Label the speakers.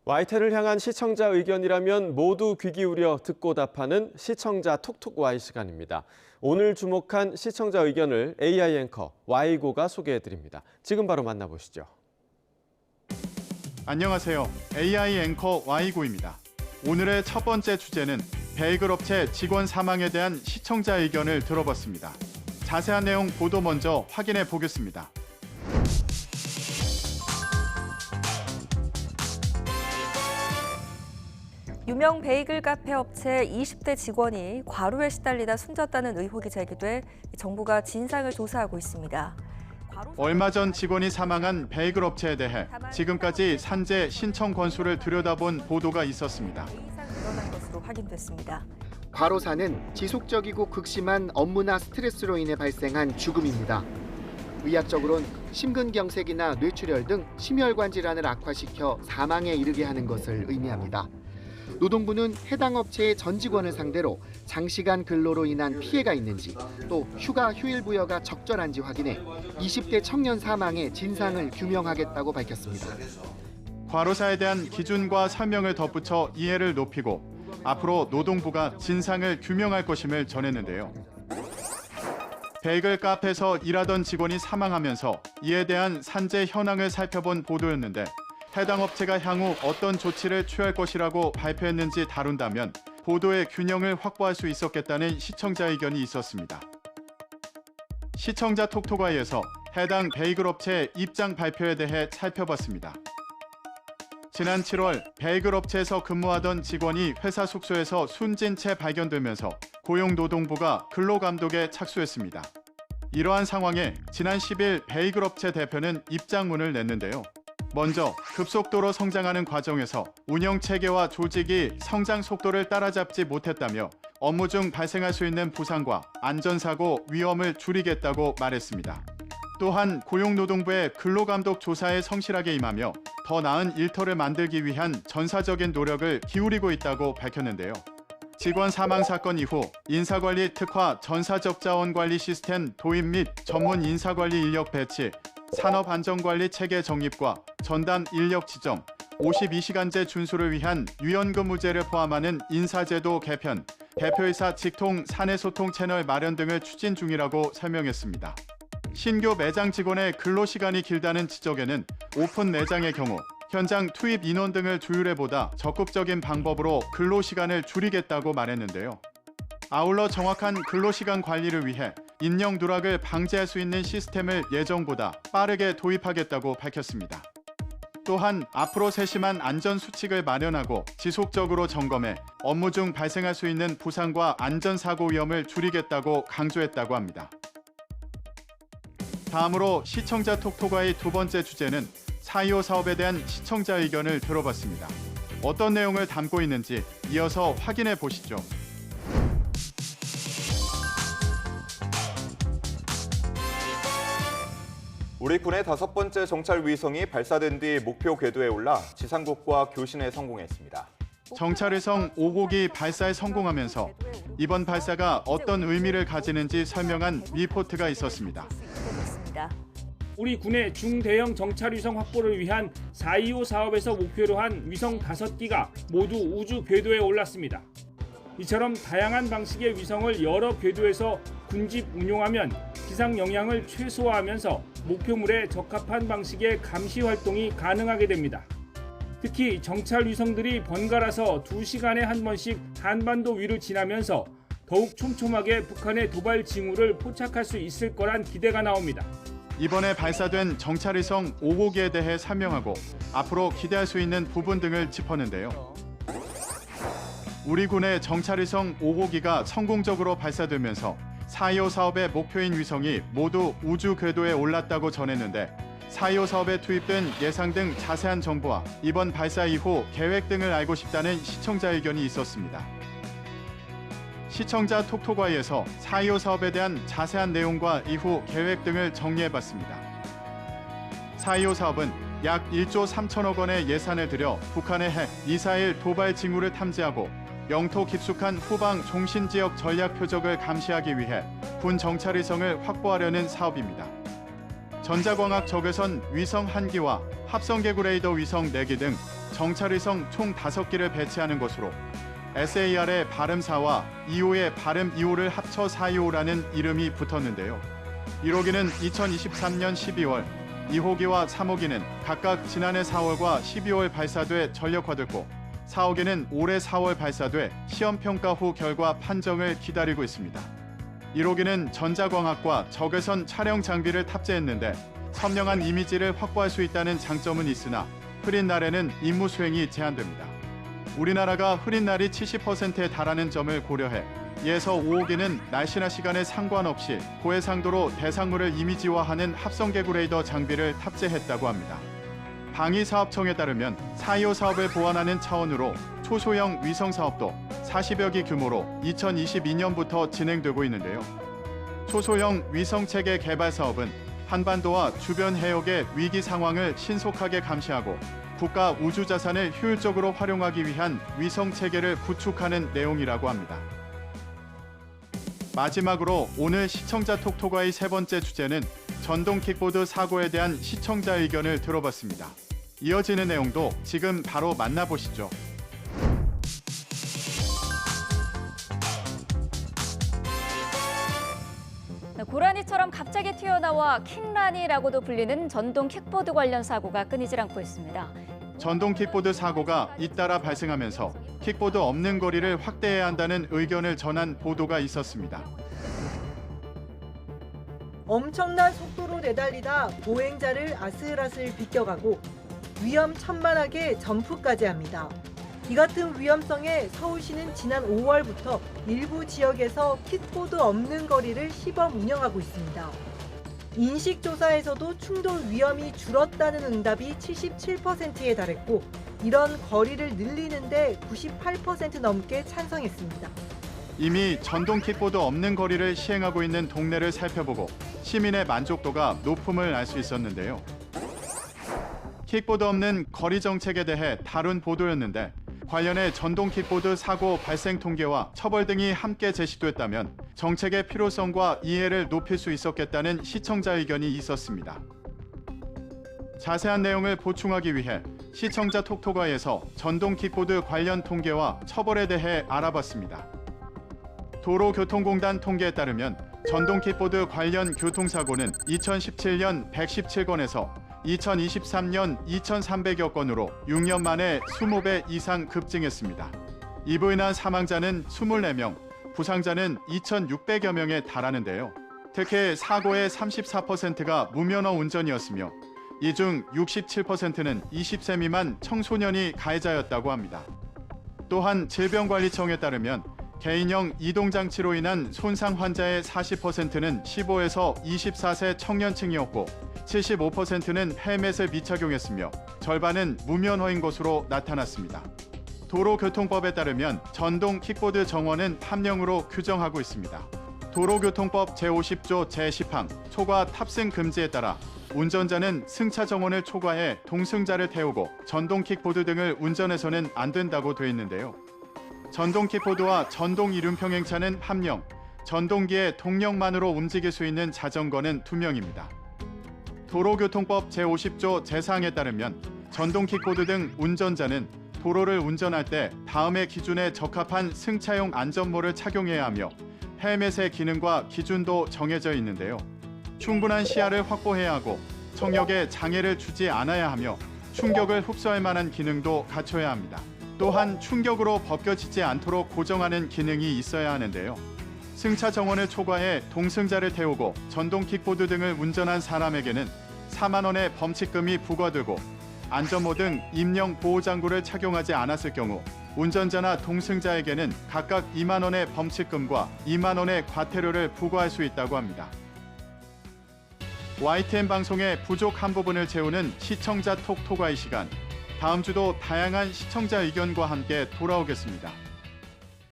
Speaker 1: YTN을 향한 시청자 의견이라면 모두 귀 기울여 듣고 답하는 시청자 톡톡 Y 시간입니다. 오늘 주목한 시청자 의견을 AI 앵커 Y고가 소개해드립니다. 지금 바로 만나보시죠.
Speaker 2: 안녕하세요. AI 앵커 Y고입니다. 오늘의 첫 번째 주제는 베이글 업체 직원 사망에 대한 시청자 의견을 들어봤습니다. 자세한 내용 보도 먼저 확인해 보겠습니다.
Speaker 3: 유명 베이글 카페 업체 20대 직원이 과로에 시달리다 숨졌다는 의혹이 제기돼 정부가 진상을 조사하고 있습니다.
Speaker 2: 얼마 전 직원이 사망한 베이글 업체에 대해 지금까지 산재 신청 건수를 들여다본 보도가 있었습니다.
Speaker 3: 이상 늘어난 것으로 확인됐습니다.
Speaker 4: 과로사는 지속적이고 극심한 업무나 스트레스로 인해 발생한 죽음입니다. 의학적으로는 심근경색이나 뇌출혈 등 심혈관 질환을 악화시켜 사망에 이르게 하는 것을 의미합니다. 노동부는 해당 업체의 전 직원을 상대로 장시간 근로로 인한 피해가 있는지 또 휴가 휴일 부여가 적절한지 확인해 20대 청년 사망의 진상을 규명하겠다고 밝혔습니다.
Speaker 2: 과로사에 대한 기준과 설명을 덧붙여 이해를 높이고 앞으로 노동부가 진상을 규명할 것임을 전했는데요. 베이글 카페에서 일하던 직원이 사망하면서 이에 대한 산재 현황을 살펴본 보도였는데 해당 업체가 향후 어떤 조치를 취할 것이라고 발표했는지 다룬다면 보도의 균형을 확보할 수 있었겠다는 시청자 의견이 있었습니다. 시청자 톡톡아이에서 해당 베이글 업체의 입장 발표에 대해 살펴봤습니다. 지난 7월 베이글 업체에서 근무하던 직원이 회사 숙소에서 숨진 채 발견되면서 고용노동부가 근로감독에 착수했습니다. 이러한 상황에 지난 10일 베이글 업체 대표는 입장문을 냈는데요. 먼저 급속도로 성장하는 과정에서 운영 체계와 조직이 성장 속도를 따라잡지 못했다며 업무 중 발생할 수 있는 부상과 안전사고 위험을 줄이겠다고 말했습니다. 또한 고용노동부의 근로감독 조사에 성실하게 임하며 더 나은 일터를 만들기 위한 전사적인 노력을 기울이고 있다고 밝혔는데요. 직원 사망 사건 이후 인사관리 특화 전사적자원관리 시스템 도입 및 전문 인사관리 인력 배치, 산업안전관리 체계 정립과 전담 인력 지정, 52시간제 준수를 위한 유연근무제를 포함하는 인사제도 개편, 대표이사 직통 사내소통 채널 마련 등을 추진 중이라고 설명했습니다. 신규 매장 직원의 근로시간이 길다는 지적에는 오픈 매장의 경우 현장 투입 인원 등을 조율해보다 적극적인 방법으로 근로시간을 줄이겠다고 말했는데요. 아울러 정확한 근로시간 관리를 위해 인력 누락을 방지할 수 있는 시스템을 예정보다 빠르게 도입하겠다고 밝혔습니다. 또한 앞으로 세심한 안전수칙을 마련하고 지속적으로 점검해 업무 중 발생할 수 있는 부상과 안전사고 위험을 줄이겠다고 강조했다고 합니다. 다음으로 시청자 톡톡아의 두 번째 주제는 4.25 사업에 대한 시청자 의견을 들어봤습니다. 어떤 내용을 담고 있는지 이어서 확인해 보시죠.
Speaker 5: 우리 군의 5번째 정찰 위성이 발사된 뒤 목표 궤도에 올라 지상국과 교신에 성공했습니다.
Speaker 2: 정찰위성 5호기 발사에 성공하면서 이번 발사가 어떤 의미를 가지는지 설명한 리포트가 있었습니다.
Speaker 6: 우리 군의 중대형 정찰위성 확보를 위한 4.25 사업에서 목표로 한 위성 5기가 모두 우주 궤도에 올랐습니다. 이처럼 다양한 방식의 위성을 여러 궤도에서 군집 운용하면 기상 영향을 최소화하면서 목표물에 적합한 방식의 감시 활동이 가능하게 됩니다. 특히 정찰 위성들이 번갈아서 2시간에 한 번씩 한반도 위를 지나면서 더욱 촘촘하게 북한의 도발 징후를 포착할 수 있을 거란 기대가 나옵니다.
Speaker 2: 이번에 발사된 정찰위성 5호기에 대해 설명하고 앞으로 기대할 수 있는 부분 등을 짚었는데요. 우리 군의 정찰위성 5호기가 성공적으로 발사되면서 4.25 사업의 목표인 위성이 모두 우주 궤도에 올랐다고 전했는데 4.25 사업에 투입된 예상 등 자세한 정보와 이번 발사 이후 계획 등을 알고 싶다는 시청자 의견이 있었습니다. 시청자 톡톡아이에서 4.25 사업에 대한 자세한 내용과 이후 계획 등을 정리해봤습니다. 4.25 사업은 약 1조 3천억 원의 예산을 들여 북한의 핵, 미사일 도발 징후를 탐지하고 영토 깊숙한 후방 종신지역 전략 표적을 감시하기 위해 군 정찰위성을 확보하려는 사업입니다. 전자광학 적외선 위성 1기와 합성개구 레이더 위성 4기 등 정찰위성 총 5기를 배치하는 것으로 SAR의 발음4와 2호의 발음 2호를 합쳐 425라는 이름이 붙었는데요. 1호기는 2023년 12월, 2호기와 3호기는 각각 지난해 4월과 12월 발사돼 전력화됐고 4호기는 올해 4월 발사돼 시험평가 후 결과 판정을 기다리고 있습니다. 1호기는 전자광학과 적외선 촬영 장비를 탑재했는데 선명한 이미지를 확보할 수 있다는 장점은 있으나 흐린 날에는 임무 수행이 제한됩니다. 우리나라가 흐린 날이 70%에 달하는 점을 고려해 이에서 5호기는 날씨나 시간에 상관없이 고해상도로 대상물을 이미지화하는 합성개구 레이더 장비를 탑재했다고 합니다. 방위사업청에 따르면 425 사업을 보완하는 차원으로 초소형 위성 사업도 40여 기 규모로 2022년부터 진행되고 있는데요. 초소형 위성체계 개발 사업은 한반도와 주변 해역의 위기 상황을 신속하게 감시하고 국가 우주 자산을 효율적으로 활용하기 위한 위성체계를 구축하는 내용이라고 합니다. 마지막으로 오늘 시청자 톡톡아의 세 번째 주제는 전동 킥보드 사고에 대한 시청자 의견을 들어봤습니다. 이어지는 내용도 지금 바로 만나보시죠.
Speaker 7: 고라니처럼 갑자기 튀어나와 킥라니라고도 불리는 전동 킥보드 관련 사고가 끊이질 않고 있습니다.
Speaker 2: 전동 킥보드 사고가 잇따라 발생하면서 킥보드 없는 거리를 확대해야 한다는 의견을 전한 보도가 있었습니다.
Speaker 8: 엄청난 속도로 내달리다 보행자를 아슬아슬 비껴가고 위험천만하게 점프까지 합니다. 이 같은 위험성에 서울시는 지난 5월부터 일부 지역에서 킥보드 없는 거리를 시범 운영하고 있습니다. 인식조사에서도 충돌 위험이 줄었다는 응답이 77%에 달했고 이런 거리를 늘리는데 98% 넘게 찬성했습니다.
Speaker 2: 이미 전동 킥보드 없는 거리를 시행하고 있는 동네를 살펴보고 시민의 만족도가 높음을 알 수 있었는데요. 킥보드 없는 거리 정책에 대해 다룬 보도였는데 관련해 전동 킥보드 사고 발생 통계와 처벌 등이 함께 제시됐다면 정책의 필요성과 이해를 높일 수 있었겠다는 시청자 의견이 있었습니다. 자세한 내용을 보충하기 위해 시청자 톡톡아에서 전동 킥보드 관련 통계와 처벌에 대해 알아봤습니다. 도로교통공단 통계에 따르면 전동 킥보드 관련 교통사고는 2017년 117건에서 2023년 2,300여 건으로 6년 만에 20배 이상 급증했습니다. 이로 인한 사망자는 24명, 부상자는 2,600여 명에 달하는데요. 특히 사고의 34%가 무면허 운전이었으며 이 중 67%는 20세 미만 청소년이 가해자였다고 합니다. 또한 질병관리청에 따르면 개인형 이동장치로 인한 손상 환자의 40%는 15에서 24세 청년층이었고 75%는 헬멧을 미착용했으며 절반은 무면허인 것으로 나타났습니다. 도로교통법에 따르면 전동 킥보드 정원은 판령으로 규정하고 있습니다. 도로교통법 제50조 제10항 초과 탑승 금지에 따라 운전자는 승차 정원을 초과해 동승자를 태우고 전동 킥보드 등을 운전해서는 안 된다고 돼 있는데요. 전동 킥보드와 전동 이륜평행차는 1명, 전동기의 동력만으로 움직일 수 있는 자전거는 2명입니다. 도로교통법 제50조 제4항에 따르면 전동 킥보드 등 운전자는 도로를 운전할 때 다음의 기준에 적합한 승차용 안전모를 착용해야 하며 헬멧의 기능과 기준도 정해져 있는데요. 충분한 시야를 확보해야 하고 청력에 장애를 주지 않아야 하며 충격을 흡수할 만한 기능도 갖춰야 합니다. 또한 충격으로 벗겨지지 않도록 고정하는 기능이 있어야 하는데요. 승차 정원을 초과해 동승자를 태우고 전동 킥보드 등을 운전한 사람에게는 4만 원의 범칙금이 부과되고 안전모 등 임용 보호장구를 착용하지 않았을 경우 운전자나 동승자에게는 각각 2만 원의 범칙금과 2만 원의 과태료를 부과할 수 있다고 합니다. YTN 방송의 부족한 부분을 채우는 시청자 톡톡아이 시간. 다음 주도 다양한 시청자 의견과 함께 돌아오겠습니다.